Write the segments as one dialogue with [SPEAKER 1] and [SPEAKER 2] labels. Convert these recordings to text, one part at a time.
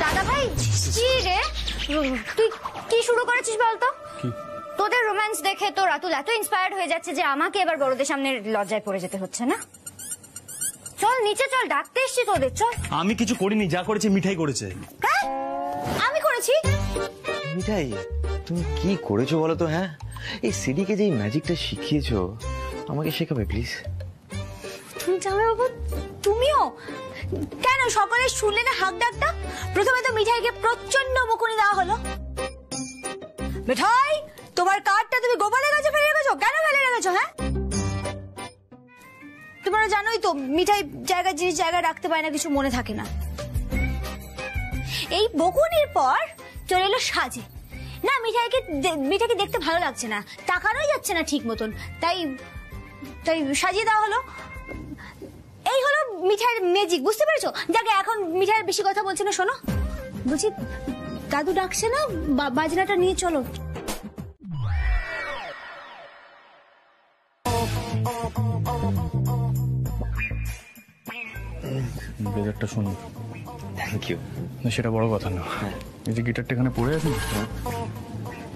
[SPEAKER 1] দাদা ভাই কি রে, তুই কি শুরু করেছিস বলতো? তোদের রোম্যান্স দেখে তো রাতুল এত ইন্সপায়ার্ড হয়ে যাচ্ছে যে আমাকে এবার বড়দের সামনে লজ্জায় পড়ে যেতে হচ্ছে না। চল নিচে চল, ডাকতে এসছি তোদের, চল।
[SPEAKER 2] আমি কিছু করিনি, যা করেছে মিঠাই করেছে।
[SPEAKER 1] হ্যাঁ আমি করেছি?
[SPEAKER 3] মিঠাই তুমি কি করেছো বলো তো? হ্যাঁ এই সিডিকে যে ম্যাজিকটা শিখিয়েছো আমাকে শেখাবে প্লিজ।
[SPEAKER 1] তুমি জামাইবাবু তুমিও কেন সকালে শুনলে না হাক ডাকটা? প্রথমে তো মিঠাইকে প্রচন্ড বকুনি দেওয়া হলো। মিঠাই তোমার কার্ডটা তুমি গোপালের কাছে ফেলে রেখেছো, কেন ফেলে রেখেছো? হ্যাঁ তোমরা জানোই তো মিঠাই জায়গায় জিনিস জায়গায় রাখতে পারে না, কিছু মনে থাকে না। এই বকুনির পর চলে এলো সাজে। না মিঠাইকে দেখতে ভালো লাগছে না, তাকানোই যাচ্ছে না ঠিক মতন, তাই সাজিয়ে দেওয়া হলো। এই হলো মিঠাইয়ের ম্যাজিক, বুঝতে পেরেছো? যাকে এখন মিঠাইয়ের বেশি কথা বলছে না। শোনো বুঝি দাদু ডাকছে না, বাজনাটা নিয়ে চলো।
[SPEAKER 2] বেজারটা শোনো।
[SPEAKER 3] Thank you.
[SPEAKER 2] না সেটা বড় কথা না, এই যে গিটারটা এখানে পড়ে আছে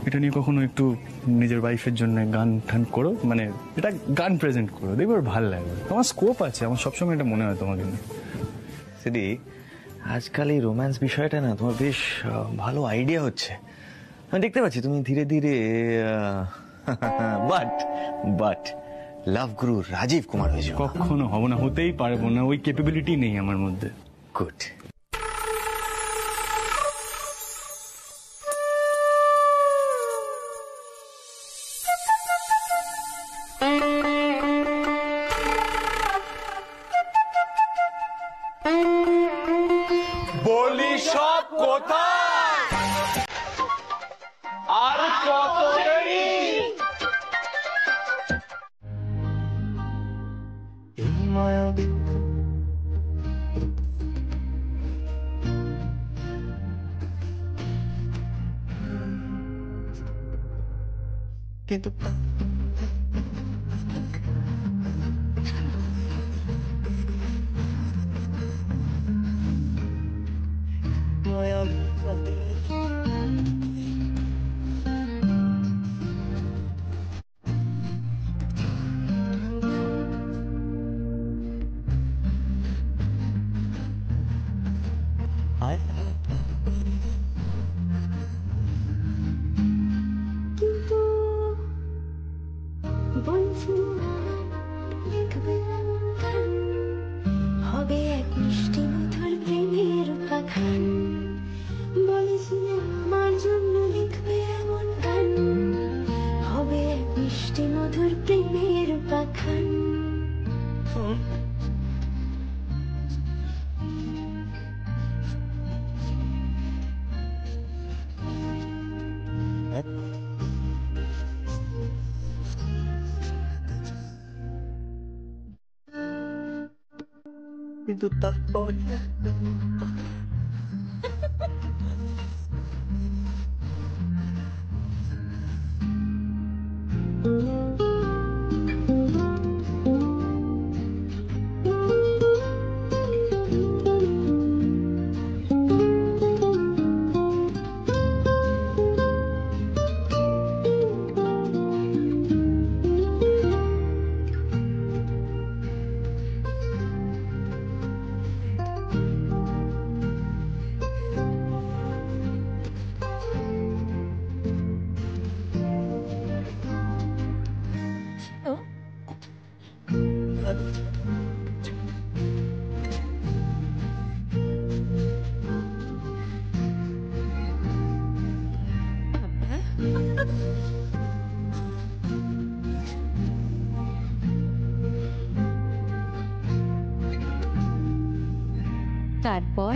[SPEAKER 2] এটা নিয়ে কখনো একটু নিজের ওয়াইফের জন্য গান ঠান করো, মানে এটা গান প্রেজেন্ট করো, দেখবে ভালো লাগবে। তোমার স্কোপ আছে, আমার সবসময় এটা মনে হয় তোমাকে নিয়ে।
[SPEAKER 3] সিডি আজকাল এই রোম্যান্স বিষয়টা না তোমার বেশ ভালো আইডিয়া হচ্ছে, আমি দেখতে পাচ্ছি তুমি ধীরে ধীরে বাট লাভ গুরু রাজীব কুমার হয়েছে।
[SPEAKER 2] কখনো হবো না, হতেই পারবো না, ওই ক্যাপাবিলিটি নেই আমার মধ্যে।
[SPEAKER 3] গুড।
[SPEAKER 4] বলি সব কোথায় আর কত দেরি?
[SPEAKER 3] এই মায়াবী কিন্তু
[SPEAKER 5] হবে এক মিষ্টি মধুর প্রেমের উপাখ্যান, বলেছিল আমার জন্য লিখবে এমন গান, হবে এক মিষ্টি মধুর প্রেমের উপাখ্যান।
[SPEAKER 3] কিন্তু তারপর
[SPEAKER 5] তারপর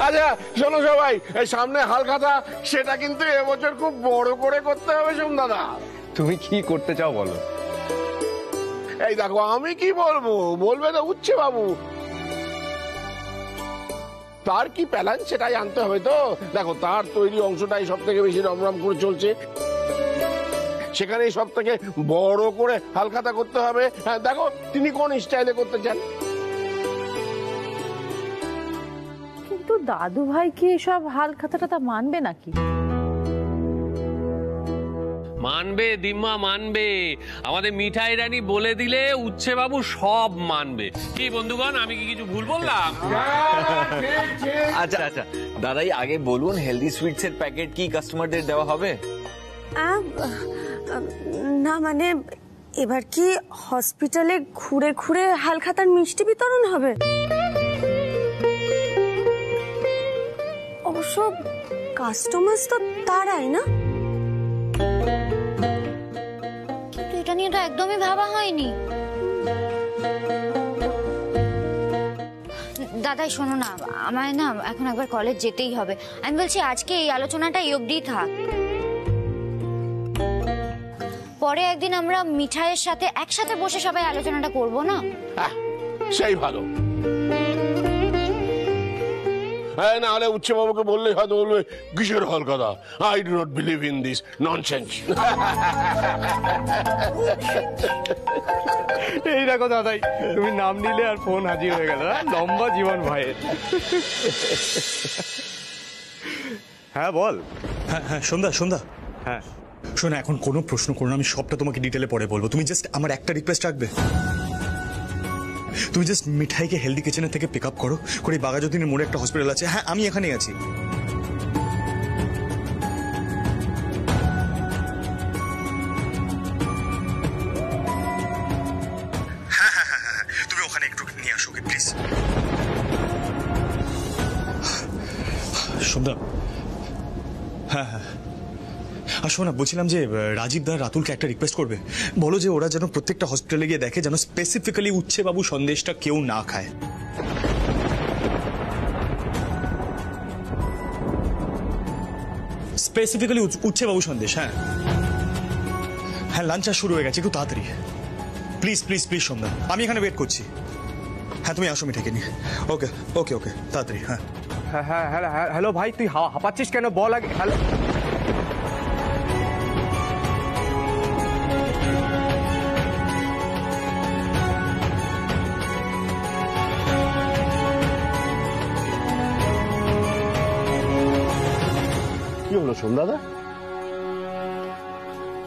[SPEAKER 6] আচ্ছা শোনো সবাই, এই সামনে হালখাতা, সেটা কিন্তু এবছর খুব বড় করে করতে হবে সোম দাদা।
[SPEAKER 4] তুমি কি করতে চাও বলো?
[SPEAKER 6] এই দেখো, আমি কি বলবো, বলবে তো উচ্ছে বাবু। তার কি প্ল্যান সেটাই আনতে হবে তো। দেখো, তার তৈরি অংশটাই সব থেকে বেশি রমরম করে চলছে, সেখানে সব থেকে বড় করে হালখাতা করতে হবে। হ্যাঁ, দেখো তিনি কোন স্টাইলে করতে চান।
[SPEAKER 7] কিন্তু দাদু ভাই কি এসব হাল খাতাটা মানবে নাকি?
[SPEAKER 8] মানবে দিম্মা, মানবে। আমাদের মিঠাই রানী বলে দিলে উচ্ছে বাবু সব মানবে। কি বন্ধুগণ, আমি কি কিছু ভুল বললাম?
[SPEAKER 3] আচ্ছা আচ্ছা দাদাই, আগে বলুন হেলদি সুইটস এর প্যাকেট কি কাস্টমারদের দেওয়া হবে?
[SPEAKER 9] না মানে এবার কি হসপিটালে ঘুরে ঘুরে হালখাতার মিষ্টি বিতরণ হবে? অবশ্য কাস্টমার তো তারাই না।
[SPEAKER 1] কিন্তু এটা নিয়ে তো একদমই ভাবা হয়নি। দাদাই শোনো না, আমায় না এখন একবার কলেজ যেতেই হবে। আমি বলছি আজকে এই আলোচনাটা এই অবধি থাক, পরে একদিন আমরা মিঠাইয়ের সাথে একসাথে বসে সবাই আলোচনাটা করবো না?
[SPEAKER 6] সেই ভালো। হ্যাঁ, না হলে উচ্ছে বাবুকে বললেই হয়তো বলবে কিসের Halkhata, I do not believe in this nonsense.
[SPEAKER 2] এই দেখো দাদাই, তুমি নাম নিলে আর ফোন হাজির হয়ে গেল। লম্বা জীবন ভাইয়ের। হ্যাঁ বল।
[SPEAKER 10] হ্যাঁ হ্যাঁ সন্ধ্যা সন্ধ্যা,
[SPEAKER 2] হ্যাঁ
[SPEAKER 10] শোনো এখন কোনো প্রশ্ন করো না, আমি সবটা তোমাকে ডিটেলে পরে বলবো। তুমি জাস্ট আমার একটা রিকোয়েস্ট রাখবে, তুমি জাস্ট মিঠাইকে হেলদি কিচেনের থেকে পিক আপ করো, করে বাঘাযতীনের মোড়ে একটা হসপিটাল আছে, হ্যাঁ আমি এখানেই আছি। হ্যাঁ হ্যাঁ হ্যাঁ হ্যাঁ, তুমি ওখানে একটু নিয়ে আসো প্লিজ। সন্ধ্যা, হ্যাঁ হ্যাঁ। আর শোনা, বলছিলাম যে রাজীব দা রাতুলকে একটা রিকোয়েস্ট করবে, বলো যে ওরা যেন প্রত্যেকটা হসপিটালে গিয়ে দেখে যেন স্পেসিফিক্যালি উচ্ছে বাবু সন্দেশটা কেউ না খায়। স্পেসিফিক্যালি উচ্ছে বাবু সন্দেশ। হ্যাঁ হ্যাঁ, লাঞ্চ আর শুরু হয়ে গেছে, একটু তাড়াতাড়ি প্লিজ প্লিজ প্লিজ সন্ধ্যা, আমি এখানে ওয়েট করছি। হ্যাঁ তুমি আসো মিঠাইকে নিয়ে। ওকে ওকে ওকে, তাড়াতাড়ি। হ্যাঁ
[SPEAKER 4] হ্যাঁ হ্যাঁ, হ্যালো ভাই, তুই হাঁপাচ্ছিস কেন বল আগে। হ্যালো,
[SPEAKER 6] কি হলো সোম দাদা?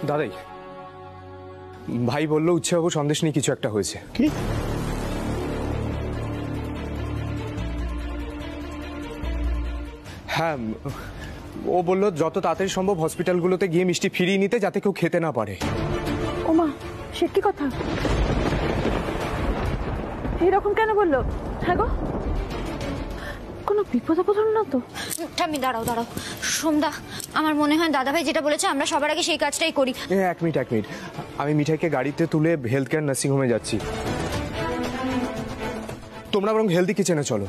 [SPEAKER 4] দাদাই ভাই বললো উচ্ছেবাবু সন্দেশ নিয়ে কিছু একটা হয়েছে।
[SPEAKER 6] কি?
[SPEAKER 4] হ্যাঁ, ও বললো যত তাড়াতাড়ি সম্ভব হসপিটালগুলোতে গিয়ে মিষ্টি ফিরিয়ে নিতে, যাতে কেউ খেতে না পারে।
[SPEAKER 7] ওমা, সে কি কথা? এরকম কেন বললো? হ্যাঁ গো, কোনো বিপদ আপদ হলো না তো?
[SPEAKER 1] ঠাম্মি দাঁড়াও দাঁড়াও, সোমদা আমার মনে হয় দাদাভাই যেটা বলেছে আমরা সবার আগে সেই কাজটাই করি।
[SPEAKER 4] এক মিনিট, আমি মিঠাইকে গাড়িতে তুলে হেলথ কেয়ার নার্সিং হোমে যাচ্ছি, তোমরা বরং হেলদি কিচেনে চলো।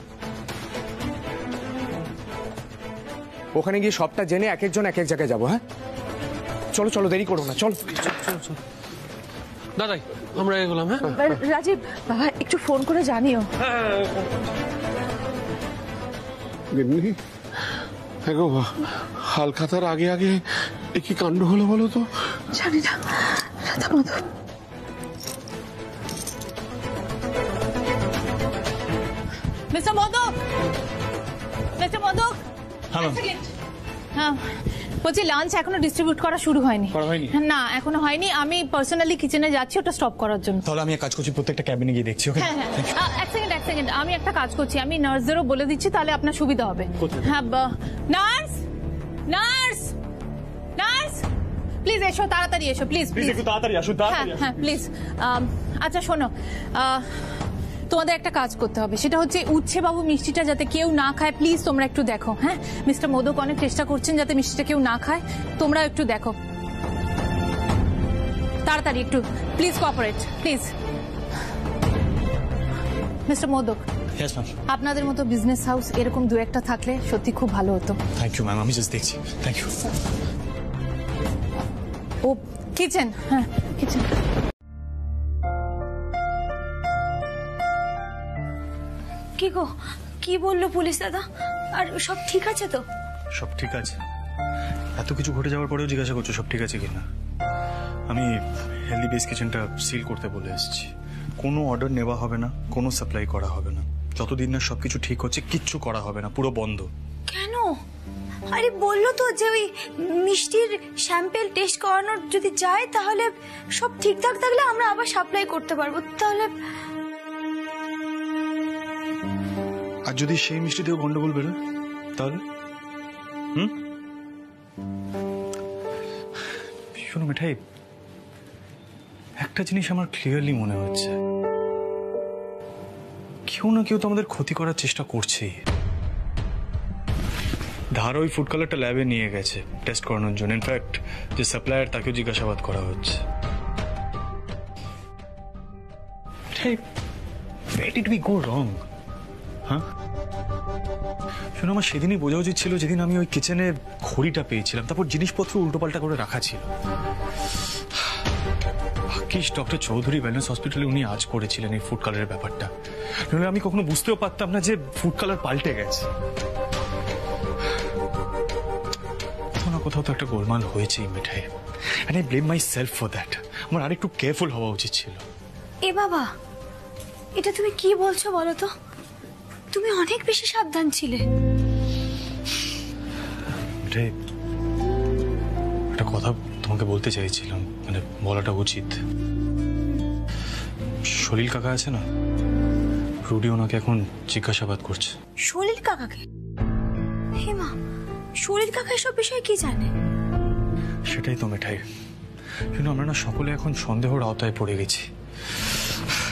[SPEAKER 4] ওখানে গিয়ে সবটা জেনে এক একজন এক এক জায়গায় যাবো। হ্যাঁ চলো চলো, দেরি করো না, চলো।
[SPEAKER 8] দাদাই আমরা এগোলাম। হ্যাঁ
[SPEAKER 7] রাজীব বাবা, একটু ফোন করে জানিও।
[SPEAKER 6] হালখাতার আগে আগে কি কাণ্ড হলো বলো তো?
[SPEAKER 7] জানি না রাধা মাধব। মিস্টার মোদক, মিস্টার মোদক, হ্যাঁ বলছি লাঞ্চ এখনো ডিস্ট্রিবিউট করা শুরু হয়নি। না এখনো হয়নি, আমি পার্সোনালি কিচেনে যাচ্ছি ওটা স্টপ করার জন্য।
[SPEAKER 10] তাহলে আমি এক কাজ করছি, প্রত্যেকটা ক্যাবিনে গিয়ে দেখছি।
[SPEAKER 7] হ্যাঁ হ্যাঁ, এক সেকেন্ড, আমি একটা কাজ করছি, আমি নার্সদেরও বলে দিচ্ছি, তাহলে আপনার সুবিধা হবে। হ্যাঁ নার্স, নার্স, নার্স প্লিজ এসো, তাড়াতাড়ি এসো প্লিজ প্লিজ,
[SPEAKER 10] একটু তাড়াতাড়ি আসুন।
[SPEAKER 7] হ্যাঁ হ্যাঁ প্লিজ। আচ্ছা শোনো, তোমাদের একটা কাজ করতে হবে, সেটা হচ্ছে উচ্ছে বাবু মিষ্টিটা যাতে কেউ না খায়, প্লিজ তোমরা একটু দেখো। হ্যাঁ মিস্টার মোদক অনেক চেষ্টা করছেন যাতে মিষ্টিটা কেউ না খায়, তোমরা একটু দেখো তাড়াতাড়ি, একটু please cooperate please. Mister modak,
[SPEAKER 10] yes ma'am.
[SPEAKER 7] আপনাদের মতো বিজনেস হাউস এরকম দু একটা থাকলে সত্যি খুব ভালো হতো।
[SPEAKER 10] থ্যাংক ইউ ম্যাম, আমি জাস্ট দেখছি। Thank you.
[SPEAKER 7] ও কিচেন, হ্যাঁ কিচেন।
[SPEAKER 1] কি গো, কি বললো পুলিশ দাদা? আর সব ঠিক আছে তো?
[SPEAKER 2] সব ঠিক আছে। এত কিছু ঘটে যাওয়ার পরেও জিজ্ঞাসা করছো সব ঠিক আছে কিনা? আমি হেলদি বেস কিচেনটা সিল করতে বলে এসেছি। কোনো অর্ডার নেওয়া হবে না, কোনো সাপ্লাই করা হবে না, যতদিন না সবকিছু ঠিক হচ্ছে কিচ্ছু করা হবে না, পুরো বন্ধ।
[SPEAKER 1] কেন? আরে বললো তো যে ওই মিষ্টির স্যাম্পল টেস্ট করানোর যদি যায় তাহলে সব ঠিকঠাক থাকলে আমরা আবার সাপ্লাই করতে পারবো। তাহলে
[SPEAKER 2] আর যদি সেই মিষ্টিতেও গন্ডগোল বেরোয় তাহলে? শোনো মিঠাই, একটা জিনিস আমার ক্লিয়ারলি মনে হচ্ছে, কেউ না কেউ তো আমাদের ক্ষতি করার চেষ্টা করছেই। ধার ওই ফুড কালারটা ল্যাবে নিয়ে গেছে টেস্ট করানোর জন্য। ইনফ্যাক্ট যে সাপ্লায়ার তাকেও জিজ্ঞাসাবাদ করা হচ্ছে। Where did we go wrong? হ্যাঁ, শোনো, আমার সেদিনই বোঝা উচিত ছিল যেদিন আমি ওই কিচেনে ঘড়িটা পেয়েছিলাম, তারপর জিনিসপত্র উল্টোপাল্টা করে রাখা ছিল। ভাগ্যিস ডক্টর চৌধুরী ওয়েলনেস হসপিটালে উনি আজ করেছিলেন এই ফুড কালারের ব্যাপারটা, নাহলে আমি কখনো বুঝতেও পারতাম না যে ফুড কালার পাল্টে গেছে। কোথাও না কোথাও তো একটা গোলমাল হয়েছেই মিঠাই, and I blame myself for that. আমার আরেকটু কেয়ারফুল হওয়া উচিত ছিল।
[SPEAKER 1] এ বাবা, এটা তুমি কি বলছো বলো তো? তুমি অনেক বেশি সাবধান ছিলে।
[SPEAKER 2] মিঠাই, একটা কথা তোমাকে বলতে চাইছিলাম, মানে বলাটা উচিত। সলিল কাকা আছে না, রুডি ওনাকে এখন জিজ্ঞাসাবাদ করছে।
[SPEAKER 1] সলিল কাকাকে? হে মা, সলিল কাকা এসব বিষয়ে কি জানে?
[SPEAKER 2] সেটাই তো মিঠাই, কিন্তু আমরা না সকলে এখন সন্দেহর আওতায় পড়ে গেছি।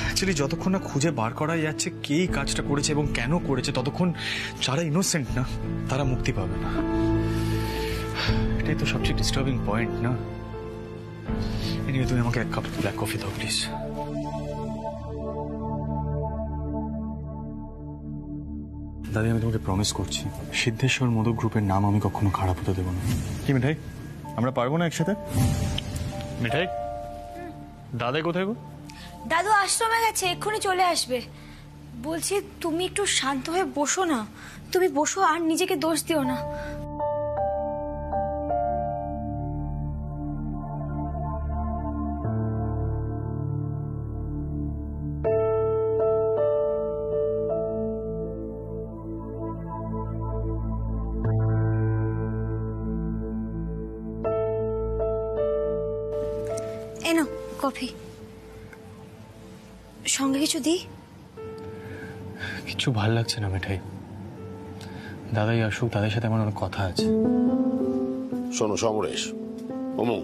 [SPEAKER 2] অ্যাকচুয়ালি যতক্ষণ না খুঁজে বার করা যাচ্ছে কে এই কাজটা করেছে এবং কেন করেছে, ততক্ষণ যারা ইনোসেন্ট না তারা মুক্তি পাবে না। এটাই তো সবচেয়ে ডিস্টার্বিং পয়েন্ট না? এনিওয়ে, তুমি আমাকে এক কাপ ব্ল্যাক কফি দাও প্লিজ। দাদি, আমি তোমাকে প্রমিস করছি, সিদ্ধেশ্বর মোদক গ্রুপের নাম আমি কখনো খারাপ হতে দেবো না। কি মিঠাই, আমরা পারবো না একসাথে? মিঠাই, দাদাই কোথায় গো?
[SPEAKER 1] দাদু আশ্রমে গেছে, এক্ষুনি চলে আসবে। বলছি তুমি একটু শান্ত হয়ে বসো না। তুমি বসো আর নিজেকে দোষ দিও না। এনো কফি, সঙ্গে কিছু দিই?
[SPEAKER 2] কিছু ভাল লাগছে না মিঠাই, দাদাই আসুক, দাদার সাথে আমার অনেক কথা আছে।
[SPEAKER 6] শোনো সমরেশ, অমুক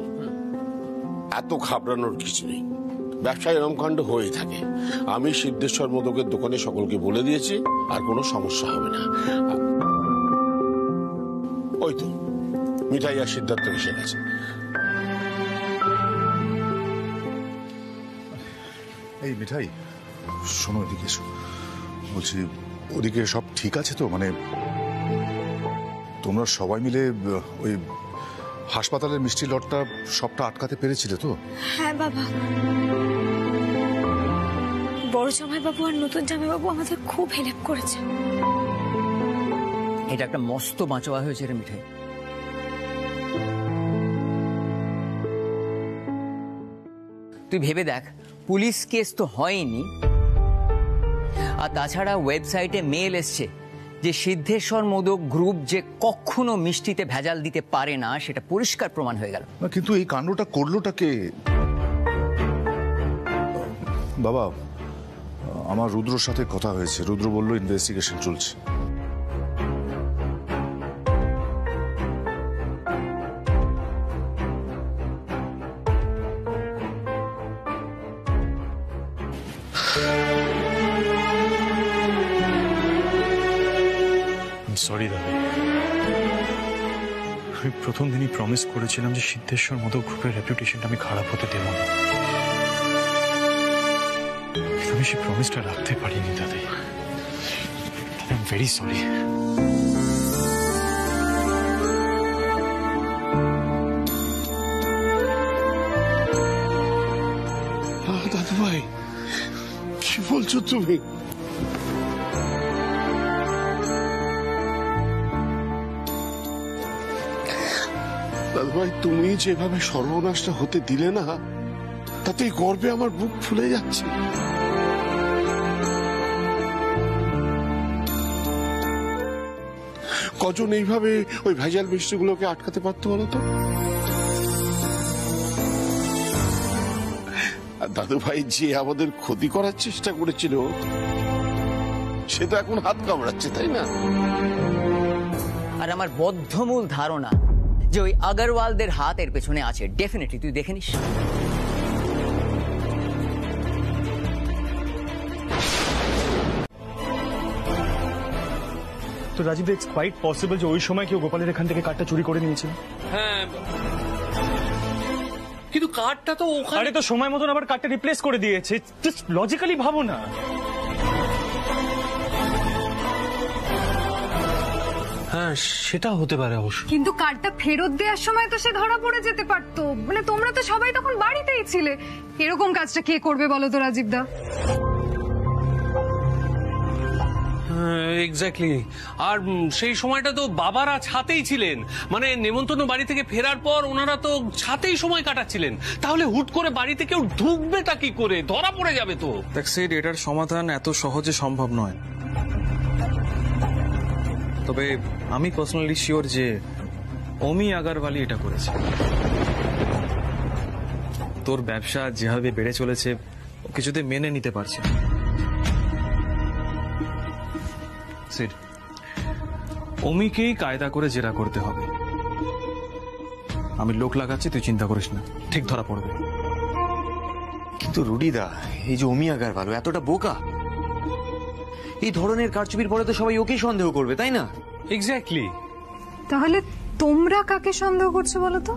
[SPEAKER 6] এত ঘাবড়ানোর কিছু নেই, ব্যবসায় এরম কাণ্ড হয়েই থাকে। আমি সিদ্ধেশ্বর মোদকের দোকানে সকলকে বলে দিয়েছি, আর কোনো সমস্যা হবে না। ওই তো মিঠাই আর সিদ্ধার্থ এসে গেছে।
[SPEAKER 11] এই মিঠাই, শোনো, এদিকে এসো। বলছি, ওদিকে সব ঠিক আছে তো? মানে তোমরা সবাই মিলে ওই হাসপাতালের মিষ্টি লটটা সবটা আটকাতে পেরেছিলে তো?
[SPEAKER 1] হ্যাঁ বাবা, বড় জামাইবাবু আর নতুন জামাইবাবু আমাদের খুব হেল্প করেছে।
[SPEAKER 12] এটা একটা মস্ত বাঁচোয়া হয়েছে রে মিঠাই। তুই ভেবে দেখ, পুলিশ কেস তো হয়নি, আর তাছাড়া ওয়েবসাইটে মেল এসছে যে সিদ্ধেশ্বর মোদক গ্রুপ যে কখনো মিষ্টিতে ভেজাল দিতে পারে না, সেটা পরিষ্কার প্রমাণ হয়ে গেল।
[SPEAKER 11] কিন্তু এই কাণ্ডটা করলোটা কে? বাবা, আমার রুদ্রর সাথে কথা হয়েছে, রুদ্র বলল ইনভেস্টিগেশন চলছে।
[SPEAKER 2] সরি দাদা, আমি প্রথম দিনই প্রমিস করেছিলাম যে সিদ্ধেশ্বর মোদক গ্রুপের রেপুটেশনটা আমি খারাপ হতে দেব না। আমি সেই প্রমিসটা রাখতে পারিনি দাদাই। Very sorry.
[SPEAKER 6] দাদু ভাই, কি বলছো তুমি? দাদু ভাই, তুমি যেভাবে সর্বনাশটা হতে দিলে না, তাতে গর্বে আমার বুক ফুলে যাচ্ছে। কজন এইভাবে ওই ভেজাল মিষ্টিগুলোকে আটকাতে পারতো বলো তো? দাদু ভাই যে আমাদের ক্ষতি করার চেষ্টা করেছিল, সে তো এখন হাত কামড়াচ্ছে, তাই না?
[SPEAKER 12] আর আমার বদ্ধমূল ধারণা যে ওই আগরওয়ালদের হাত এর পেছনে আছে। ডেফিনেটলি, তুই দেখে নিস।
[SPEAKER 2] তো রাজীব, ইটস কোয়াইট পসিবল যে ওই সময় কেউ গোপালের এখান থেকে কার্ডটা চুরি করে নিয়েছিল।
[SPEAKER 8] হ্যাঁ, কিন্তু কার্ডটা তো ওখানে।
[SPEAKER 2] আরে তো সময় মতন আবার কার্ডটা রিপ্লেস করে দিয়েছে। জাস্ট লজিক্যালি ভাবো না। হ্যাঁ, সেটা হতে পারে অবশ্য।
[SPEAKER 13] কিন্তু কার্ডটা ফেরত দেওয়ার সময় তো সে ধরা পড়ে যেতে পারতো। মানে তোমরা তো সবাই তখন বাড়িতেই ছিলে। এরকম কাজটা কে করবে বলো তো রাজীব দা?
[SPEAKER 8] এক্স্যাক্টলি। আর সেই সময়টা তো বাবারা ছাতেই ছিলেন, মানে নেমন্তন্ন বাড়ি থেকে ফেরার পর ওনারা তো ছাতেই সময় কাটাচ্ছিলেন। তাহলে হুট করে বাড়িতে কেউ ঢুকবেটা কি করে? ধরা পড়ে যাবে তো।
[SPEAKER 10] দেখ সেট, এটার সমাধান এত সহজে সম্ভব নয়। তবে আমি পার্সোনালি শিওর যে অমি আগারওয়ালি এটা করেছে। তোর ব্যবসা যেভাবে বেড়ে চলেছে, ও কিছুতে মেনে নিতে পারছে না। সিড, অমিকেই কায়দা করে জেরা করতে হবে। আমি লোক লাগাচ্ছি, তুই চিন্তা করিস না, ঠিক ধরা পড়বে।
[SPEAKER 3] কিন্তু রুডিদা, এই যে অমি আগারওয়াল এতটা বোকা, এই ধরনের কারচুপির পরে তো সবাই ওকেই সন্দেহ করবে, তাই না?
[SPEAKER 8] এক্স্যাক্টলি।
[SPEAKER 13] তাহলে তোমরা কাকে সন্দেহ করছো বলো তো?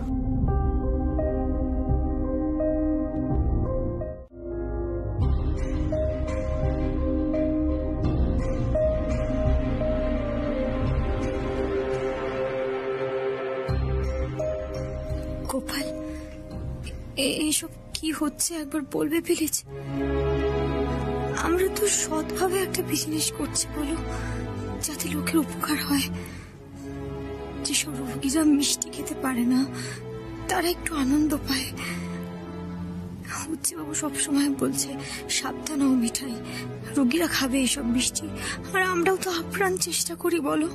[SPEAKER 1] গোপাল, এইসব কি হচ্ছে একবার বলবে প্লিজ? আমরা তো সৎভাবে একটা বিজনেস করছি, বলো, যাতে লোকের উপকার হয়। যেসব রোগীরা মিষ্টি খেতে পারে না, তারা একটু আনন্দ পায়। বাবু সবসময় বলছে সাবধান ও মিঠাই, রোগীরা খাবে এইসব মিষ্টি। আর আমরাও তো আপ্রাণ চেষ্টা করি, বলো,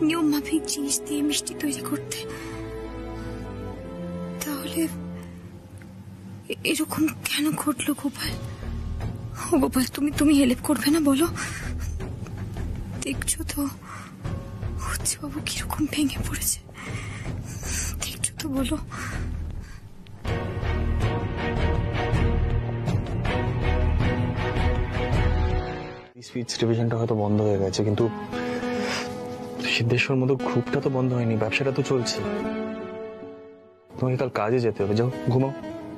[SPEAKER 1] নিয়ম মাফিক জিনিস দিয়ে মিষ্টি তৈরি করতে। তাহলে এরকম কেন ঘটলো গোপাল? ও গোপাল, তুমি হেল্প করবে না বলো? দেখছো তো হচ্ছে বাবু কিরকম ভেঙে পড়েছে, দেখছো তো বলো?
[SPEAKER 2] স্পিচ ডিভিশনটা হয়তো বন্ধ হয়ে গেছে, কিন্তু সিদ্ধেশ্বর মতো গ্রুপটা তো বন্ধ হয়নি, ব্যবসাটা তো চলছে। তোমাকে কাল কাজে যেতে হবে, যাও ঘুমাও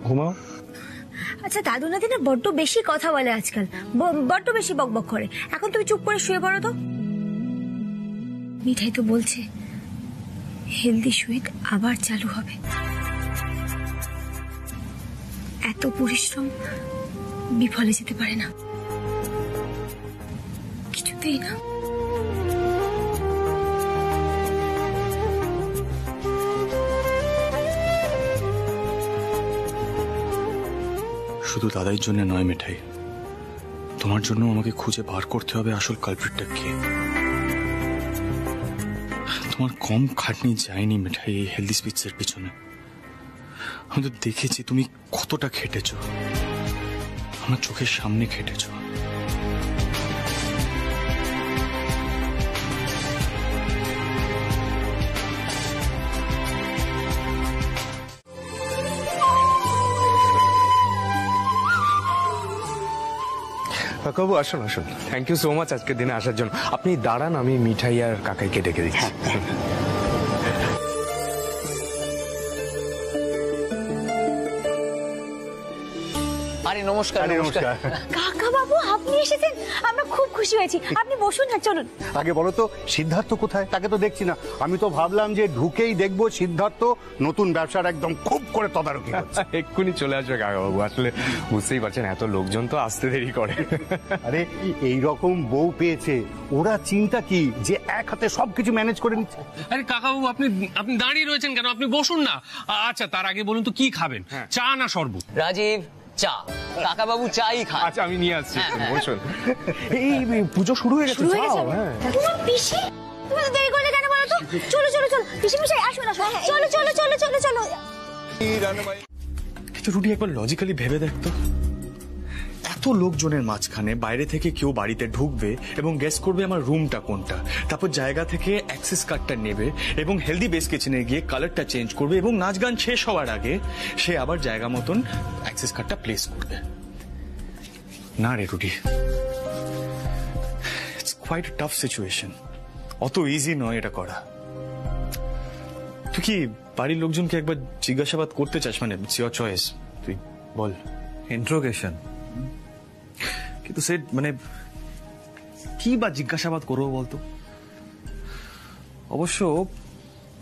[SPEAKER 2] ঘুমাও।
[SPEAKER 1] আচ্ছা, দাদু নাতি না বড্ড বেশি কথা বলে আজকাল, বড্ড বেশি বকবক করে। এখন তুমি চুপ করে শুয়ে পড়ো তো। মিঠাই তো বলছে হেলদি সুইট আবার চালু হবে। এত পরিশ্রম বিফলে যেতে পারে না, কিছুতেই না।
[SPEAKER 2] শুধু দাদাইয়ের জন্য নয় মিঠাই, তোমার জন্য আমাকে খুঁজে বার করতে হবে আসল কালপ্রিটটা কে। তোমার কম খাটনি যায়নি মিঠাই এই হেলদি স্পিচের পিছনে। আমি তো দেখেছি তুমি কতটা খেটেছো, আমার চোখের সামনে খেটেছো।
[SPEAKER 4] কাকাবু, আসুন আসুন। থ্যাংক ইউ সো মাচ আজকের দিনে আসার জন্য। আপনি দাঁড়ান, আমি মিঠাই আর কাকাইকে ডেকে দিচ্ছি।
[SPEAKER 12] আরে নমস্কার। নমস্কার।
[SPEAKER 1] কাকা বাবু আপনি এসেছেন, আমরা খুব খুশি হয়েছি। আপনি বসুন না, চলুন।
[SPEAKER 14] আগে বলো তো সিদ্ধার্থ কোথায়? তাকে তো দেখছি না। আমি তো ভাবলাম যে ঢুকেই দেখবো সিদ্ধার্থ নতুন ব্যবসার একদম খুব করে তদারকি করছে।
[SPEAKER 4] এক্ষুনি চলে আসবে কাকাবাবু, আসলে বুঝতেই পারছেন এত লোকজন তো আসতে দেরি করে।
[SPEAKER 14] আরে এইরকম বউ পেয়েছে, ওরা চিন্তা কি যে এক হাতে সবকিছু ম্যানেজ করে নিচ্ছে।
[SPEAKER 8] আরে কাকাবাবু আপনি আপনি দাঁড়িয়ে রয়েছেন কেন? আপনি বসুন না। আচ্ছা তার আগে বলুন তো কি খাবেন, চা না শরবত?
[SPEAKER 12] রাজীব চা, কাকাবাবু চাই খান।
[SPEAKER 4] আচ্ছা আমি নিয়ে আসছি, বসুন।
[SPEAKER 10] এই পুজো শুরু হয়ে গেছে।
[SPEAKER 1] তোমার পিসি, তুমি তো দেরি করলে কেন বলো তো? চলো চলো চলো, পিসি মশাই আসুন আসুন, চলো চলো চলো চলো চলো।
[SPEAKER 2] কিন্তু রুডি একবার লজিক্যালি ভেবে দেখতো, এত লোকজনের মাঝখানে বাইরে থেকে কেউ বাড়িতে ঢুকবে এবং গেস করবে আমার রুমটা কোনটা, তারপর জায়গা থেকে অ্যাক্সেস কার্ডটা নেবে এবং হেলদি বেস কিচেনে গিয়ে কালারটা চেঞ্জ করবে এবং নাচ গান শেষ হওয়ার আগে সে আবার জায়গা মতন অ্যাক্সেস কার্ডটা প্লেস করবে। না রে Rudy, it's quite a tough situation. অত ইজি নয় এটা করা। তুই কি বাড়ির লোকজনকে একবার জিজ্ঞাসাবাদ করতে চাস? মানে ইটস ইওর চয়েস, তুই বল।
[SPEAKER 15] ইন্ট্রোগেশন?
[SPEAKER 2] কিন্তু সে মানে কি বা জিজ্ঞাসাবাদ করবো বলতো?
[SPEAKER 15] অবশ্য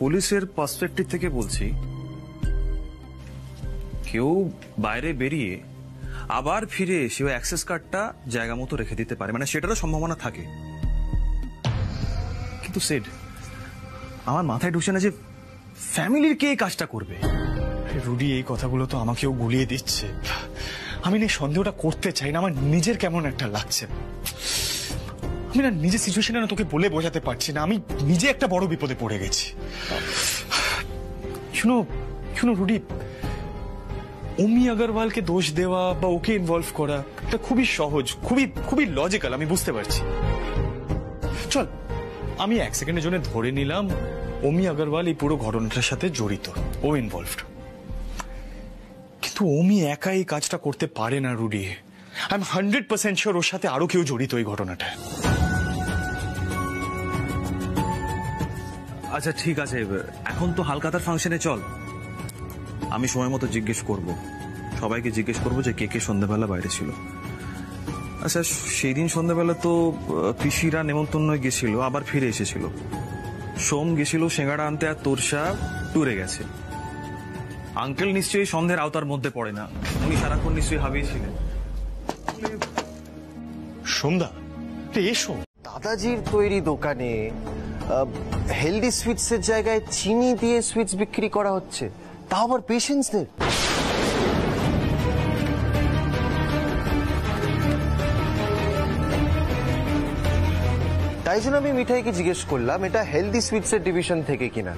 [SPEAKER 15] পুলিশের পার্সপেক্টিভ থেকে বলছি, কেউ বাইরে বেরিয়ে আবার ফিরে এসে অ্যাক্সেস কার্ডটা জায়গা মতো রেখে দিতে পারে, মানে সেটারও সম্ভাবনা থাকে।
[SPEAKER 2] কিন্তু সেড আমার মাথায় ঢুকছে না যে ফ্যামিলির কে এই কাজটা করবে। রুডি এই কথাগুলো তো আমাকেও গুলিয়ে দিচ্ছে। আমি না সন্দেহটা করতে চাই না, আমার নিজের কেমন একটা লাগছে। আমি না নিজের সিচুয়েশনটা না তোকে বলে বোঝাতে পারছি না। আমি নিজে একটা বড় বিপদে পড়ে গেছি। শুনো শুনো রুডি, অমি আগরওয়ালকে দোষ দেওয়া বা ওকে ইনভলভ করা এটা খুবই সহজ, খুবই খুবই লজিক্যাল, আমি বুঝতে পারছি। চল আমি এক সেকেন্ডের জন্য ধরে নিলাম অমি আগরওয়াল এই পুরো ঘটনাটার সাথে জড়িত, ও ইনভলভড। কিন্তু অমি একা এই কাজটা করতে পারে না রুডি। আই এম 100% শিওর ওর সাথে আরো কেউ জড়িত এই ঘটনাটা।
[SPEAKER 15] আচ্ছা ঠিক আছে, এখন তো হালকাতার ফাংশনে চল, আমি সময় মতো জিজ্ঞেস করব, সবাইকে জিজ্ঞেস করব যে কে কে সন্ধ্যাবেলা বাইরে ছিল। আচ্ছা সেই দিন সন্ধ্যাবেলা তো পিসিরা নেমন্তন্ন গেছিল, আবার ফিরে এসেছিল। সোম গেছিল সিঙ্গাড়া আনতে, আর তোরসা ট্যুরে গেছে। আঙ্কেল নিশ্চয়ই সন্ধ্যের আওতার মধ্যে পড়ে না, উনি সারাক্ষণ নিশ্চয়ই হাবিয়েছিলেন।
[SPEAKER 2] সন্ধ্যা এসো।
[SPEAKER 16] দাদাজির তৈরি দোকানে হেলদি সুইটসের জায়গায় চিনি দিয়ে সুইটস বিক্রি করা হচ্ছে, তাও আবার পেশেন্টসদের। তাই জন্য আমি মিঠাইকে জিজ্ঞেস করলাম এটা হেলদি সুইটসের ডিভিশন থেকে কিনা,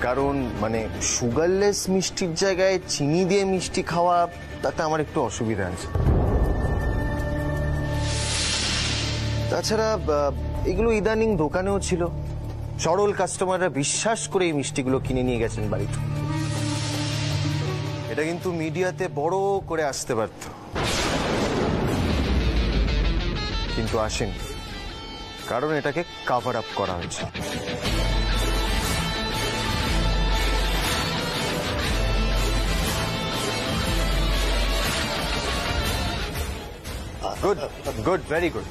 [SPEAKER 16] কারণ মানে সুগারলেস মিষ্টির জায়গায় চিনি দিয়ে মিষ্টি খাওয়া তাতে আমার একটু অসুবিধা আছে। তাছাড়া এগুলো ইদানিং দোকানেও ছিল, সরল কাস্টমাররা বিশ্বাস করে এই মিষ্টিগুলো কিনে নিয়ে গেছেন বাড়িতে। এটা কিন্তু মিডিয়াতে বড় করে আসতে পারত, কিন্তু আসেন, কারণ এটাকে কভার আপ করা হয়েছে। Good good very good.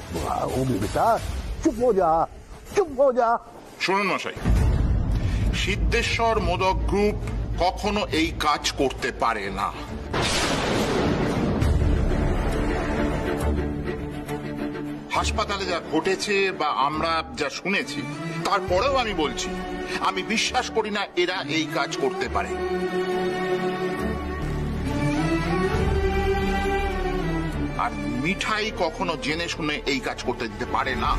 [SPEAKER 11] বেটা চুপ হো যা, চুপ হো যা।
[SPEAKER 17] শুনুন মশাই, সিদ্ধেশ্বর মোদক গ্রুপ কখনো এই কাজ করতে পারে না। হাসপাতালে যা ঘটেছে বা আমরা যা শুনেছি, তারপরেও আমি বলছি আমি বিশ্বাস করি না এরা এই কাজ করতে পারে। আর মিঠাই কখনো জেনে শুনে এই কাজ করতে দিতে পারে না।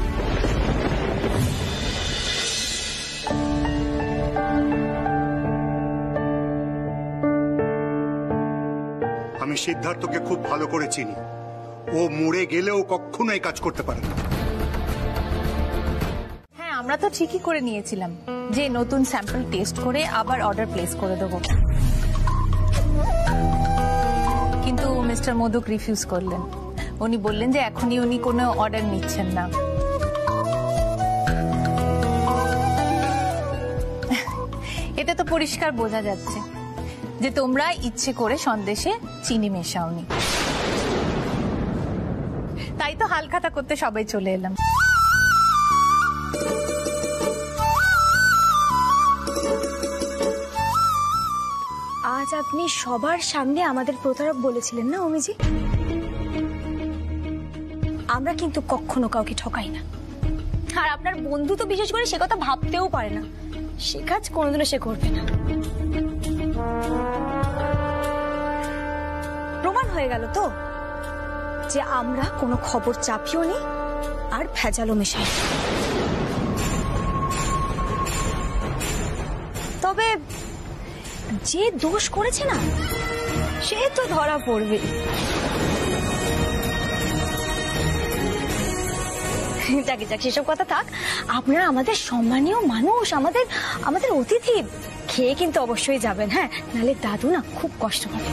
[SPEAKER 14] আমি সিদ্ধার্থকে খুব ভালো করে চিনি, ও মরে গেলেও কখনো এই কাজ করতে পারে না।
[SPEAKER 7] হ্যাঁ আমরা তো ঠিকই করে নিয়েছিলাম যে নতুন স্যাম্পল টেস্ট করে আবার অর্ডার প্লেস করে দেবো, কিন্তু মিস্টার মোদক রিফিউজ করলেন। উনি বললেন যে এখনই উনি কোনো অর্ডার নিচ্ছেন না। এটা তো পরিষ্কার বোঝা যাচ্ছে যে তোমরা ইচ্ছে করে সন্দেশে চিনি মেশাওনি। তাই তো হালখাতা করতে সবাই চলে এলাম।
[SPEAKER 1] আজ আপনি সবার সামনে আমাদের প্রতারক বলেছিলেন না অমিজি? আমরা কিন্তু কখনো কাউকে ঠকাই না, আর আপনার বন্ধু তো বিশেষ করে সে কথা ভাবতেও পারে না, সে কাজ কোনোদিনও সে করবে না। প্রমাণ হয়ে গেল তো যে আমরা কোনো খবর চাপিও নি আর ভেজালও মেশাই। তবে যে দোষ করেছে না সে তো ধরা পড়বে। যাকে যাক সেসব কথা থাক, আপনারা আমাদের সম্মানীয় মানুষ, আমাদের অতিথি, খেয়ে কিন্তু অবশ্যই যাবেন, হ্যাঁ, নাহলে দাদু না খুব কষ্ট পাবে।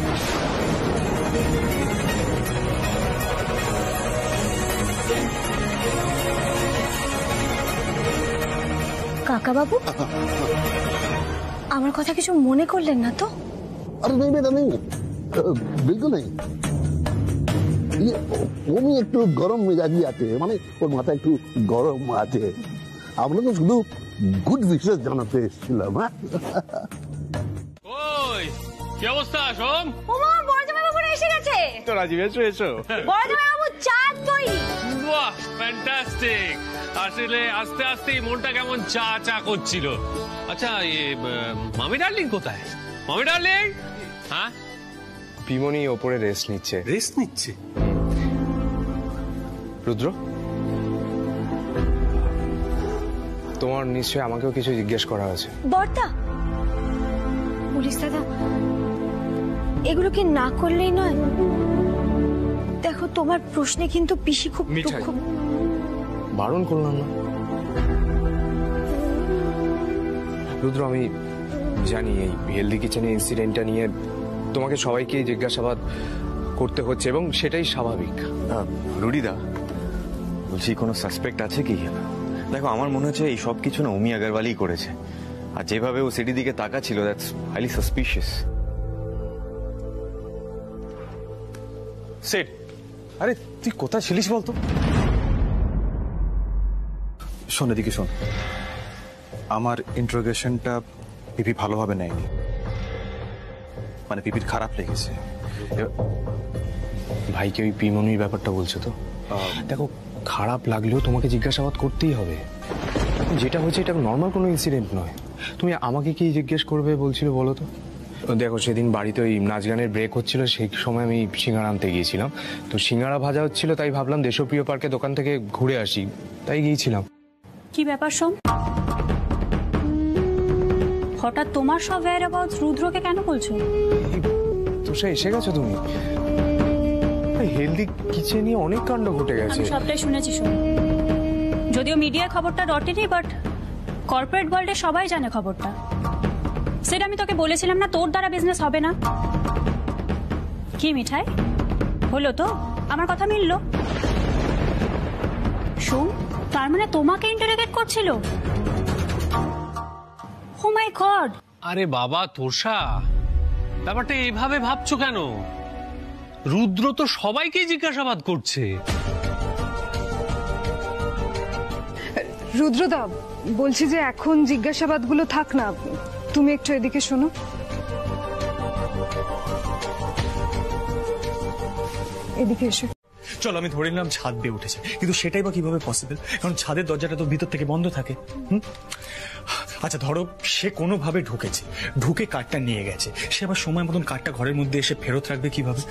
[SPEAKER 1] কাকা বাবু, আমার কথা কিছু মনে করলেন না তো?
[SPEAKER 18] अरे नहीं बेटा नहीं, बिल्कुल नहीं। ये ওমি একটু গরম মেজাজি আছে, মানে ওর মাথা একটু গরম আছে। আমরা তো শুধু গুড উইশেস জানাতে এসেছিলাম।
[SPEAKER 8] ওই কি অবস্থা সোম?
[SPEAKER 1] ওমা বড়জামাই বাবু এসে গেছে।
[SPEAKER 2] তো রাজীব এসো এসো।
[SPEAKER 1] বড়জামাই বাবু চা তৈরি।
[SPEAKER 8] বাহ ফ্যান্টাস্টিক। আসলে আস্তে আস্তে মনটা কেমন চা চা করছিল। আচ্ছা মামি ডার্লিং কোথায়? মামি ডার্লিং? হ্যাঁ
[SPEAKER 4] পিমনি ওপরে রেস্ট নিচ্ছে।
[SPEAKER 8] রেস্ট নিচ্ছে?
[SPEAKER 4] রুদ্র, তোমার নিশ্চয়ই আমাকেও কিছু জিজ্ঞেস করা হয়েছে।
[SPEAKER 1] বর্দা, পুলিশ দাদা, এগুলো কি না করলেই নয়? দেখো তোমার প্রশ্নে কিন্তু পিসি খুব দুঃখ।
[SPEAKER 4] বারণ করলাম না রুদ্র, আমি জানি এই হেলদি কিচেনের ইনসিডেন্টটা নিয়ে তোমাকে সবাইকে জিজ্ঞাসাবাদ করতে হচ্ছে এবং সেটাই স্বাভাবিক।
[SPEAKER 3] রুডিদা বলছি, কোনো সাসপেক্ট আছে কি? দেখো আমার মনে হচ্ছে এই সব কিছু না অমি আগরওয়ালই করেছে, আর যেভাবে ও সিটির দিকে তাকাচ্ছিল দ্যাটস হাইলি সাসপিশিয়াস।
[SPEAKER 2] সেট, আরে তুই কোথায় ছিলিস বলতো? শোন এদিকে শোন, আমার ইন্ট্রোগেশনটা পিপি ভালোভাবে নেয়নি, মানে পিপির খারাপ লেগেছে।
[SPEAKER 4] ভাইকে ওই পিমনির ব্যাপারটা বলছো তো? দেখো খারাপ লাগলেও তোমাকে জিজ্ঞাসাবাদ করতেই হবে। যেটা হয়েছে এটা নর্মাল কোনো ইনসিডেন্ট নয়। তুমি আমাকে কি জিজ্ঞেস করবে বলছিল বলো তো? দেখো সেদিন বাড়িতে ওই নাচ গানের ব্রেক হচ্ছিল, সেই সময় আমি সিঙ্গাড়া আনতে গিয়েছিলাম। তো সিঙ্গাড়া ভাজা হচ্ছিল, তাই ভাবলাম দেশপ্রিয় পার্কে দোকান থেকে ঘুরে আসি, তাই গিয়েছিলাম।
[SPEAKER 19] কি ব্যাপার সোম, হঠাৎ তোমার সব whereabouts রুদ্রকে কেন বলছো?
[SPEAKER 4] তো সে এসে গেছো তুমি? হেলদি কিচেন নিয়ে অনেক কাণ্ড ঘটে গেছে।
[SPEAKER 19] আমি সবটাই শুনেছি শোন, যদিও মিডিয়ার খবরটা রটেনি, বাট কর্পোরেট ওয়ার্ল্ডে সবাই জানে খবরটা। সেটা আমি তোকে বলেছিলাম না তোর দ্বারা বিজনেস হবে না? কি মিঠাই হলো তো? আমার কথা মিললো? শোন, তার মানে তোমাকে ইন্টারোগেট করছিল? ও মাই গড!
[SPEAKER 8] আরে বাবা তোষা, ব্যাপারটা এভাবে ভাবছো কেন? রুদ্র তো সবাইকে জিজ্ঞাসাবাদ করছে।
[SPEAKER 13] রুদ্রদা, বলছি যে এখন জিজ্ঞাসাবাদগুলো থাক না, তুমি একটু এদিকে শোনো। এদিকে এসো।
[SPEAKER 10] চল, আমি ধরে নিলাম ছাদ দিয়ে উঠেছে, কিন্তু সেটাই বা কিভাবে পসিবল? কারণ ছাদের দরজাটা তো ভিতর থেকে বন্ধ থাকে। আচ্ছা ধরো সে কোনোভাবে ঢুকেছে, ঢুকে কার্ডটা নিয়ে গেছে, সে আবার সময় মতন কার্ডটা ঘরের মধ্যে এসে ফেরত রাখবে কিভাবে?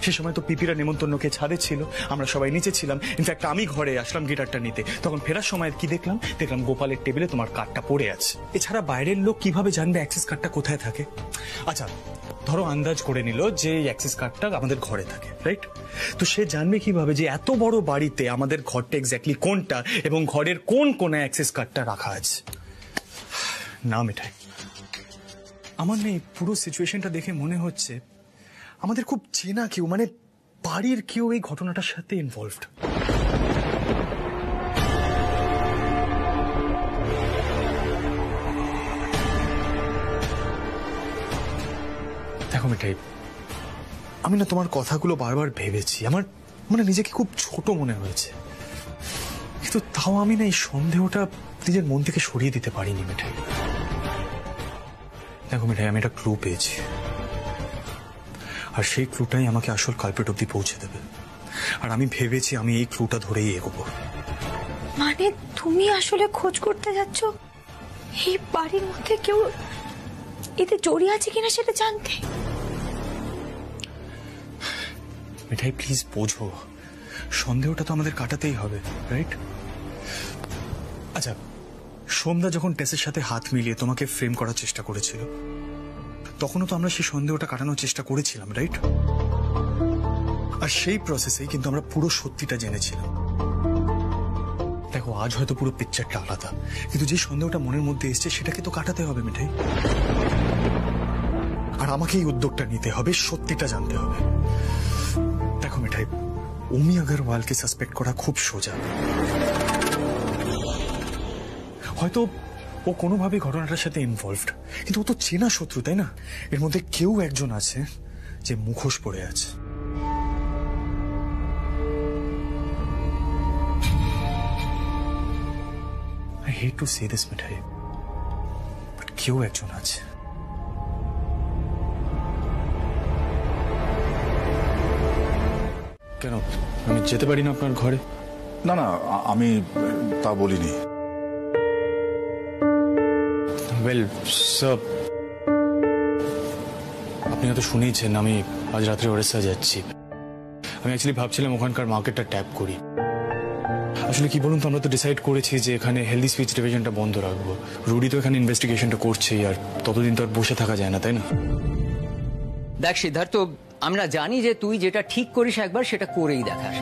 [SPEAKER 10] সে সময় তো পিপিরা নেমন্তন্নকে ছাদে ছিল, আমরা সবাই নিচে ছিলাম। ইনফ্যাক্ট আমি ঘরে আসলাম গিটারটা নিতে, তখন ফেরার সময় কি দেখলাম গোপালের টেবিলে তোমার কার্ডটা পড়ে আছে। এছাড়া বাইরের লোক কিভাবে জানবে অ্যাক্সেস কার্ডটা কোথায় থাকে? আচ্ছা ধরো আন্দাজ করে নিল যে এই অ্যাক্সেস কার্ডটা আমাদের ঘরে থাকে, রাইট? তো সে জানবে কিভাবে যে এত বড় বাড়িতে আমাদের ঘরটা এক্স্যাক্টলি কোনটা এবং ঘরের কোন কোনায় অ্যাক্সেস কার্ডটা রাখা আছে? না মিঠাই, আমার নেই পুরো সিচুয়েশনটা দেখে মনে হচ্ছে আমাদের খুব চেনা কেউ, মানে বাড়ির কেউ এই ঘটনাটার সাথে ইনভলভড। দেখো মিঠাই, আমি না তোমার কথাগুলো বারবার ভেবেছি, আমার মানে নিজেকে খুব ছোট মনে হয়েছে, কিন্তু তাও আমি না এই সন্দেহটা নিজের মন থেকে সরিয়ে দিতে পারিনি মিঠাই। দেখো মিঠাই, আমি একটা ক্লু পেয়েছি, আর সেই ক্লুটাই আমাকে আসল কালপ্রিট অব্দি পৌঁছে দেবে, আর আমি ভেবেছি আমি এই ক্লুটা ধরেই এগোবো।
[SPEAKER 1] মানে তুমি আসলে খোঁজ করতে যাচ্ছ এই বাড়ির মধ্যে কেউ এতে জড়িয়ে আছে কিনা সেটা জানতে?
[SPEAKER 10] মিঠাই প্লিজ বোঝো, সন্দেহটা তো আমাদের কাটাতেই হবে, রাইট? আচ্ছা, সোমদা যখন টেসের সাথে হাত মিলিয়ে তোমাকে ফ্রেম করার চেষ্টা করেছিল, তখনও তো আমরা সেই সন্দেহটা কাটানোর চেষ্টা করেছিলাম, রাইট? আর সেই প্রসেসেই কিন্তু আমরা পুরো সত্যিটা জেনেছিলাম। দেখো, আজ হয়তো পুরো পিকচারটা আলাদা, কিন্তু যে সন্দেহটা মনের মধ্যে এসছে সেটাকে তো কাটাতে হবে মিঠাই। আর আমাকে এই উদ্যোগটা নিতে হবে, সত্যিটা জানতে হবে। দেখো মিঠাই, অমি আগরওয়ালকে সাসপেক্ট করা খুব সোজা। হয়তো ও কোনোভাবে ঘটনাটার সাথে ইনভলভড, কিন্তু ও তো চেনা শত্রু, তাই না? এর মধ্যে কেউ একজন আছে যে মুখোশ পড়ে আছে। I hate to say this, Mithai, but কেউ একজন আছে। কেন, আমি যেতে পারি না আপনার ঘরে?
[SPEAKER 11] না না, আমি তা বলিনি।
[SPEAKER 10] ওয়েল স্যার, আপনি হয়তো শুনেইছেন আমি আজ রাত্রে ওড়িশা যাচ্ছি। আমি অ্যাকচুয়ালি ভাবছিলাম ওখানকার মার্কেটটা ট্যাপ করি। আসলে কি বলুন তো, আমরা তো ডিসাইড করেছি যে এখানে হেলদি সুইটস ডিভিশনটা বন্ধ রাখবো। রুডি তো এখানে ইনভেস্টিগেশনটা করছেই, আর ততদিন তো আর বসে থাকা যায় না, তাই না?
[SPEAKER 12] দেখ সিদ্ধার্থ, আমরা জানি যে তুই যেটা ঠিক করিস একবার সেটা করেই দেখাস,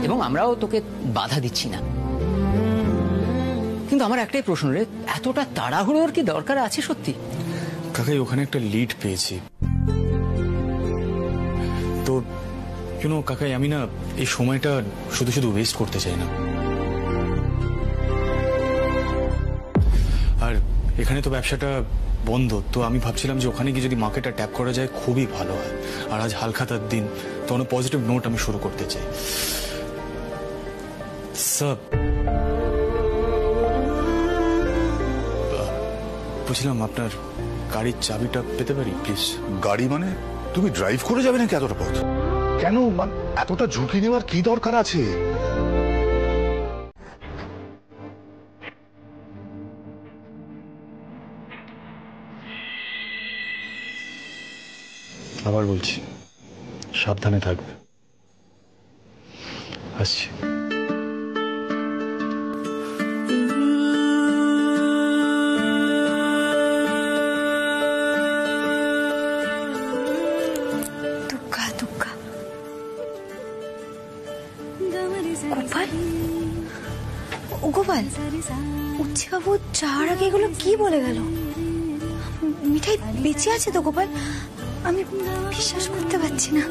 [SPEAKER 12] এবং আমরাও তোকে বাধা দিচ্ছি না। কিন্তু আমার একটাই প্রশ্ন রে, এতটা তাড়াহুড়োর কি দরকার আছে সত্যি?
[SPEAKER 10] কাকাই, ওখানে একটা লিড পেয়েছি তো কাকাই, আমি না এই সময়টা শুধু শুধু ওয়েস্ট করতে চাই না। আর এখানে তো ব্যবসাটা বন্ধ, তো আমি ভাবছিলাম যে ওখানে গিয়ে যদি মার্কেটটা ট্যাপ করা যায় খুবই ভালো হয়। আর আজ হালখাতার দিন, তো অনেক পজিটিভ নোট আমি শুরু করতে চাই। স্যার, বুঝলাম আপনার গাড়ির চাবিটা পেতে পারি প্লিজ?
[SPEAKER 11] গাড়ি মানে তুমি ড্রাইভ করে যাবে নাকি এতটা পথ? কেন, এতটা ঝুঁকি নেওয়ার কি দরকার আছে?
[SPEAKER 2] আবার বলছি, সাবধানে থাকবে। আসছি।
[SPEAKER 1] গোপাল, উচ্ছেবাবু যাওয়ার আগে এগুলো কি বলে গেল? মিঠাই বেঁচে আছে তো গোপাল? আমি বিশ্বাস করতে পারছি না।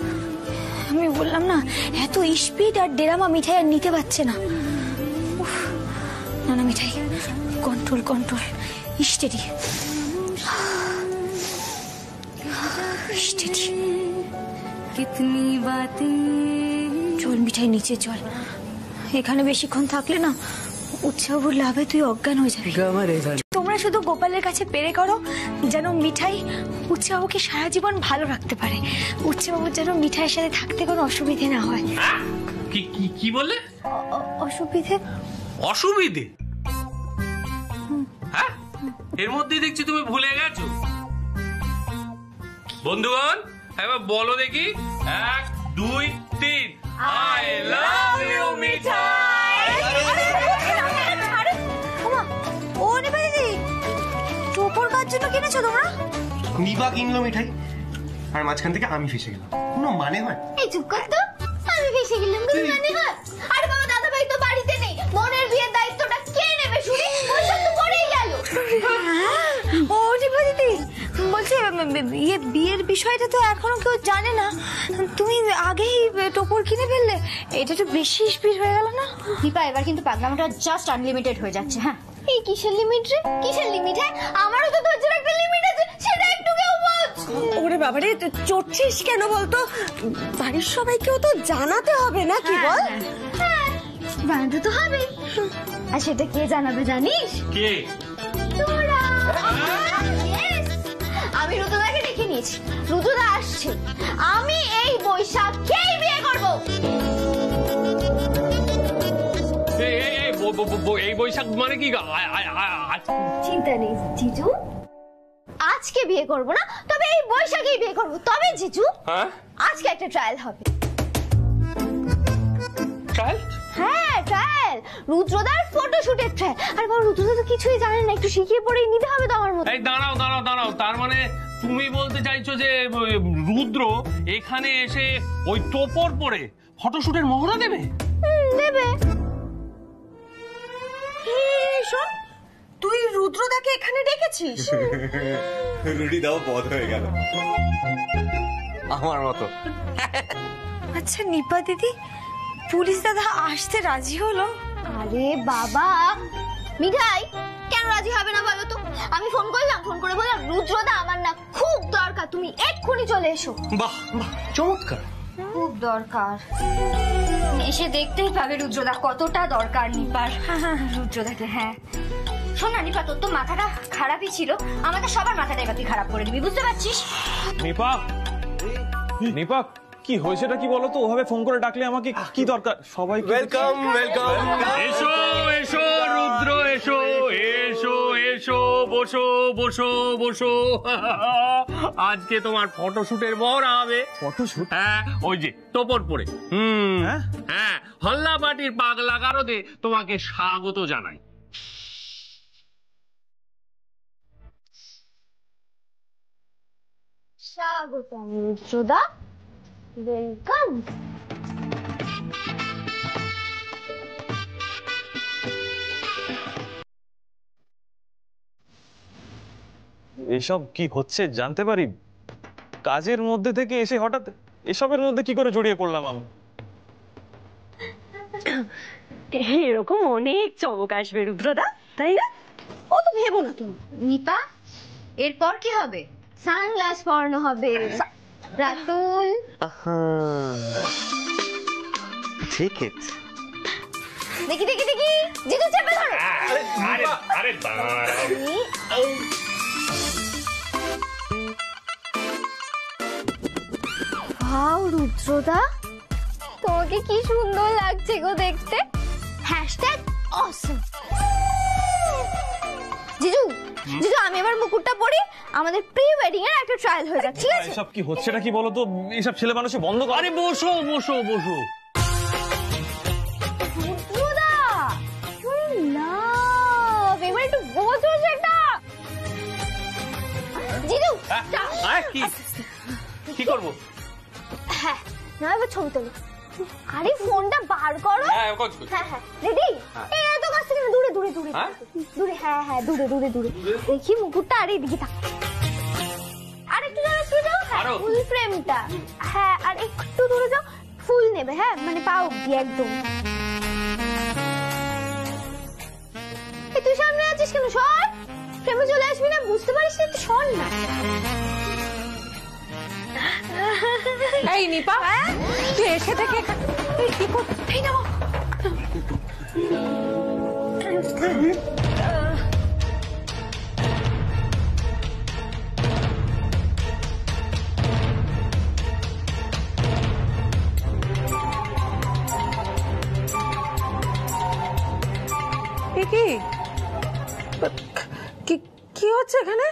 [SPEAKER 1] আমি বললাম না, এত স্পিড আর ডেরামা মিঠাই আর নিতে পারছে না। না না মিঠাই, কন্ট্রোল কন্ট্রোল, স্টেডি স্টেডি। চল মিঠাই, নিচে চল। এখানে বেশিক্ষণ থাকলে না উৎসাহর লাভে তুই অজ্ঞান হয়ে যাবি। তোমরা শুধু গোপালের কাছে পেরে করো যেন মিঠাই উৎসাহকে সারা জীবন ভালো রাখতে পারে। উৎসাহবাবুর যেন মিঠাইয়ের সাথে থাকতে কোনো অসুবিধে না হয়।
[SPEAKER 8] কি বললে?
[SPEAKER 1] অসুবিধে?
[SPEAKER 8] অসুবিধে? হ্যাঁ, এর মধ্যে দেখছি তুমি ভুলে গেছো। বন্ধুগণ, এবার বলো দেখি, 1 2 3। I love you, মিঠাই।
[SPEAKER 1] ও নিবা দিদি, টোপর কার জন্য কিনেছো তোমরা?
[SPEAKER 20] নিবা কিনলো মিঠাই, আর মাঝখান থেকে আমি ফেসে গেলাম। কোনো মানে হয়?
[SPEAKER 5] এই চুপ কর তো, আমি ফেসে গেলাম, কোনো মানে হয়? আরে বাবা, দাদা ভাই তো বাড়িতে নেই, বোনের বিয়ের দায়িত্বটা কে নেবে শুনি? ওই সব তো পড়েই গেল।
[SPEAKER 1] ও নিবা দিদি বলছে বিয়ের বিষয়টা তো এখনো কেউ জানে না। তুমি আগেই টোপর কিনে ফেললে, এটা তো বেশি স্পিড হয়ে গেল না? দীপা, এবার কিন্তু পাগলামোটা জাস্ট আনলিমিটেড হয়ে যাচ্ছে। হ্যাঁ, এই কিসের লিমিট রে? কিসের লিমিট? হ্যাঁ, আমারও তো ধৈর্যের একটা লিমিট আছে, সেটা একটু কেউ বল।
[SPEAKER 9] ওরে বাবারে, চড়ছিস কেন বলতো? বাড়ির সবাইকেও তো জানাতে হবে না কি বল?
[SPEAKER 1] হ্যাঁ, জানাতে তো হবে। আর সেটা কে জানাবে জানিস?
[SPEAKER 8] কে?
[SPEAKER 1] তোরা। আমি রুদ্রদাকে দেখে নিয়েছি, রুদ্রদা আসছে। আমি এই বৈশাখকেই বিয়ে করব।
[SPEAKER 8] এই বৈশাখ মানে কি?
[SPEAKER 1] চিন্তা নেই জিজু, আজকে বিয়ে করব না, তবে এই বৈশাখেই বিয়ে করব। তবে জিজু, আজকে একটা ট্রায়াল হবে।
[SPEAKER 8] ট্রায়াল?
[SPEAKER 1] হ্যাঁ, ট্রায়াল। রুদ্রদার ফটোশুটের ট্রায়াল। আর বাবা, রুদ্রদা তো কিছুই জানে না, একটু শিখিয়ে পড়ে নিতে হবে তো আমার মতো।
[SPEAKER 8] এই দাঁড়াও দাঁড়াও দাঁড়াও, তার মানে তুমি বলতে চাইছো যে রুদ্র এখানে এসে ওই টোপর পরে ফটোশুটের মহড়া দেবে?
[SPEAKER 1] দেবে।
[SPEAKER 9] শোন, তুই রুদ্রদাকে এখানে ডেকেছিস?
[SPEAKER 3] রুডি দাও বধ হয়ে গেল আমার মতো।
[SPEAKER 1] আচ্ছা নিপা দিদি, পুলিশ দাদা আসতে রাজি হলো? আরে বাবা মিঠাই, কেন রাজি হবে না বলো তো? আমি ফোন করলাম, ফোন করে বললাম রুদ্রদা আমার না খুব দরকার, তুমি এক্ষুনি চলে এসো।
[SPEAKER 8] বাহ বাহ, চমৎকার।
[SPEAKER 1] খুব দরকার, এসে দেখতেই পাবে রুদ্রদা কতটা দরকার নিপার রুদ্রদাকে। হ্যাঁ শোন না নিপা, তোর তো মাথাটা খারাপই ছিল, আমাদের সবার মাথাটা এবার তুই খারাপ করে দিবি, বুঝতে পারছিস?
[SPEAKER 15] নিপা, নিপা কি হয়েছেটা কি বলো তো? ওভাবে ফোন করে ডাকলে আমাকে কি দরকার? সবাই
[SPEAKER 20] ওয়েলকাম ওয়েলকাম।
[SPEAKER 8] এসো এসো রুদ্র, এসো এসো এসো, বসো বসো বসো। আজকে তোমার ফটোশুটের মহড়া হবে।
[SPEAKER 15] ফটোশুট?
[SPEAKER 8] হ্যাঁ, ওই যে টোপর পরে। হ্যাঁ, হল্লা পার্টির পাগলা গারদে তোমাকে স্বাগত জানাই।
[SPEAKER 1] স্বাগতম রুদ্রদা, ওয়েলকাম।
[SPEAKER 15] এসব কি হচ্ছে জানতে পারি? কাজের মধ্যে থেকে এসে হঠাৎ এসবের মধ্যে কি করে জড়িয়ে পড়লাম আমি?
[SPEAKER 9] এরকম অনেক চমক আসবে রুদ্রদা, তাই না? ও তো ভেবো না তুমি।
[SPEAKER 1] নিপা, এরপর কি হবে? সানগ্লাস পরানো হবে। রাতুল,
[SPEAKER 16] ঠিক আছে,
[SPEAKER 1] দেখি দেখি দেখি, জিজু চেপে ধরো।
[SPEAKER 8] আরে আরে
[SPEAKER 1] ওয়াও রুদ্রদা, তোমাকে কি সুন্দর লাগছে গো দেখতে। হ্যাশট্যাগ অসম। জিজু, জিজু আমি এবার মুকুটটা পরি, আমাদের প্রি ওয়েডিং এর একটা ট্রায়াল হয়ে যাচ্ছে, ঠিক আছে?
[SPEAKER 15] এসব কি হচ্ছেটা কি বলো তো? এসব ছেলে মানুষে বন্ধ করো।
[SPEAKER 8] আরে বসো বসো বসো।
[SPEAKER 1] রুদ্রদা, লাভ, এবার একটু বোঝো সেটা। জিজু,
[SPEAKER 8] কি করবো?
[SPEAKER 1] হ্যাঁ, না এবার ছবি তোলো। আরে ফোনটা বার করো। হ্যাঁ হ্যাঁ, রেডি? এই এত কাছ থেকে না, দূরে দূরে দূরে দূরে। হ্যাঁ হ্যাঁ, দূরে দূরে দূরে। দেখি মুকুটটা, আর এইদিকে থাক। আর একটু যাও, একটু যাও। ফুল ফ্রেমটা। হ্যাঁ, আর একটু দূরে যাও। ফুল নেবে, হ্যাঁ, মানে পা অব্দি একদম। তুই সামনে আছিস কেন? সর, ফ্রেমে চলে আসবি না, বুঝতে পারিস না? তুই সর না।
[SPEAKER 7] এই নিপা, তুই এসে থেকে কি করছিস? এই নাও।
[SPEAKER 9] কি হচ্ছে এখানে?